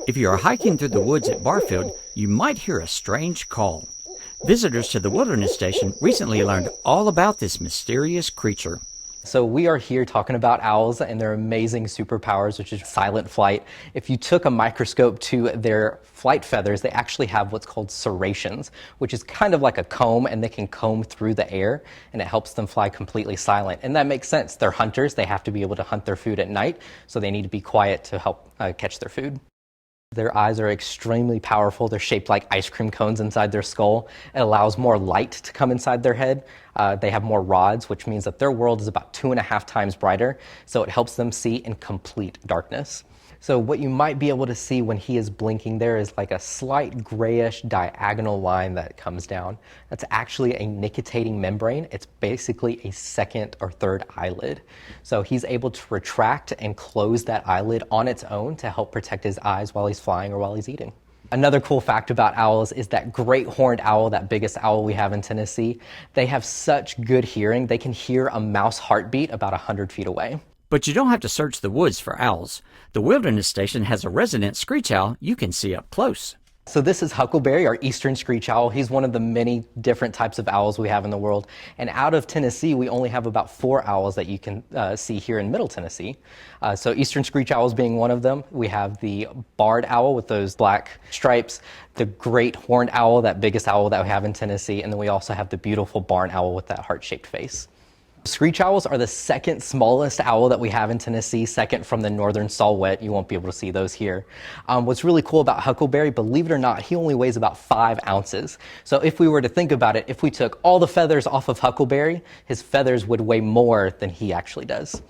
If you are hiking through the woods at Barfield, you might hear a strange call. Visitors to the Wilderness Station recently learned all about this mysterious creature. So we are here talking about owls and their amazing superpowers, which is silent flight. If you took a microscope to their flight feathers, they actually have what's called serrations, which is kind of like a comb, and they can comb through the air, and it helps them fly completely silent. And that makes sense. They're hunters. They have to be able to hunt their food at night, so they need to be quiet to help catch their food. Their eyes are extremely powerful. They're shaped like ice cream cones inside their skull. It allows more light to come inside their head. They have more rods, which means that their world is about 2.5 times brighter, so it helps them see in complete darkness. So what you might be able to see when he is blinking there is like a slight grayish diagonal line that comes down. That's actually a nictitating membrane. It's basically a second or third eyelid. So he's able to retract and close that eyelid on its own to help protect his eyes while he's flying or while he's eating. Another cool fact about owls is that great horned owl, that biggest owl we have in Tennessee, they have such good hearing. They can hear a mouse heartbeat about 100 feet away. But you don't have to search the woods for owls. The Wilderness Station has a resident screech owl you can see up close. So this is Huckleberry, our eastern screech owl. He's one of the many different types of owls we have in the world. And out of Tennessee, we only have about 4 owls that you can see here in Middle Tennessee. So eastern screech owls being one of them. We have the barred owl with those black stripes, the great horned owl, that biggest owl that we have in Tennessee, and then we also have the beautiful barn owl with that heart-shaped face. Screech owls are the second smallest owl that we have in Tennessee, second from the northern saw-whet. You won't be able to see those here. What's really cool about Huckleberry, believe it or not, he only weighs about 5 ounces. So if we were to think about it, if we took all the feathers off of Huckleberry, his feathers would weigh more than he actually does.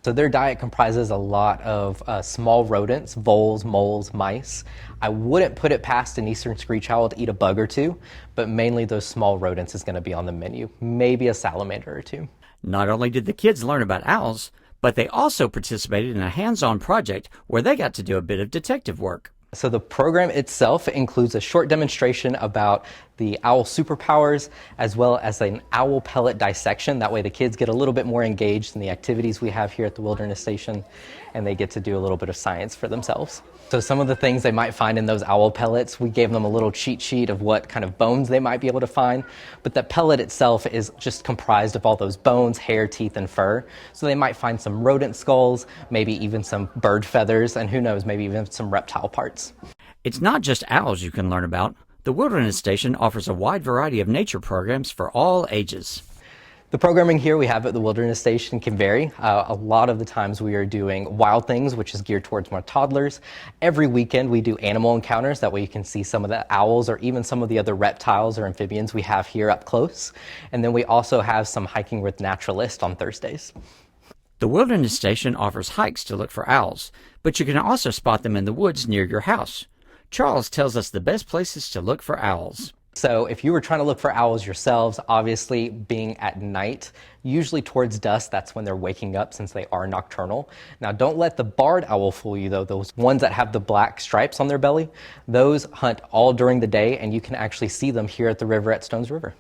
So their diet comprises a lot of small rodents, voles, moles, mice. I wouldn't put it past an eastern screech owl to eat a bug or two, but mainly those small rodents is going to be on the menu, maybe a salamander or two. Not only did the kids learn about owls, but they also participated in a hands-on project where they got to do a bit of detective work. So the program itself includes a short demonstration about the owl superpowers, as well as an owl pellet dissection. That way the kids get a little bit more engaged in the activities we have here at the Wilderness Station, and they get to do a little bit of science for themselves. So some of the things they might find in those owl pellets, we gave them a little cheat sheet of what kind of bones they might be able to find, but the pellet itself is just comprised of all those bones, hair, teeth, and fur. So they might find some rodent skulls, maybe even some bird feathers, and who knows, maybe even some reptile parts. It's not just owls you can learn about. The Wilderness Station offers a wide variety of nature programs for all ages. The programming here we have at the Wilderness Station can vary. A lot of the times we are doing wild things, which is geared towards more toddlers. Every weekend we do animal encounters. That way you can see some of the owls or even some of the other reptiles or amphibians we have here up close. And then we also have some hiking with naturalists on Thursdays. The Wilderness Station offers hikes to look for owls, but you can also spot them in the woods near your house. Charles tells us the best places to look for owls. So if you were trying to look for owls yourselves, obviously being at night, usually towards dusk, that's when they're waking up since they are nocturnal. Now don't let the barred owl fool you though. Those ones that have the black stripes on their belly, those hunt all during the day, and you can actually see them here at the river at Stones River.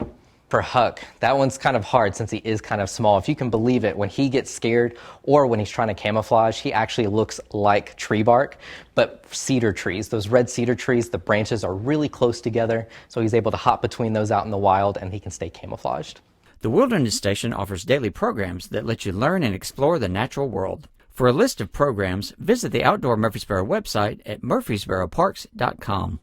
For Huck, that one's kind of hard since he is kind of small. If you can believe it, when he gets scared or when he's trying to camouflage, he actually looks like tree bark, but cedar trees. Those red cedar trees, the branches are really close together, so he's able to hop between those out in the wild and he can stay camouflaged. The Wilderness Station offers daily programs that let you learn and explore the natural world. For a list of programs, visit the Outdoor Murfreesboro website at murfreesboroparks.com.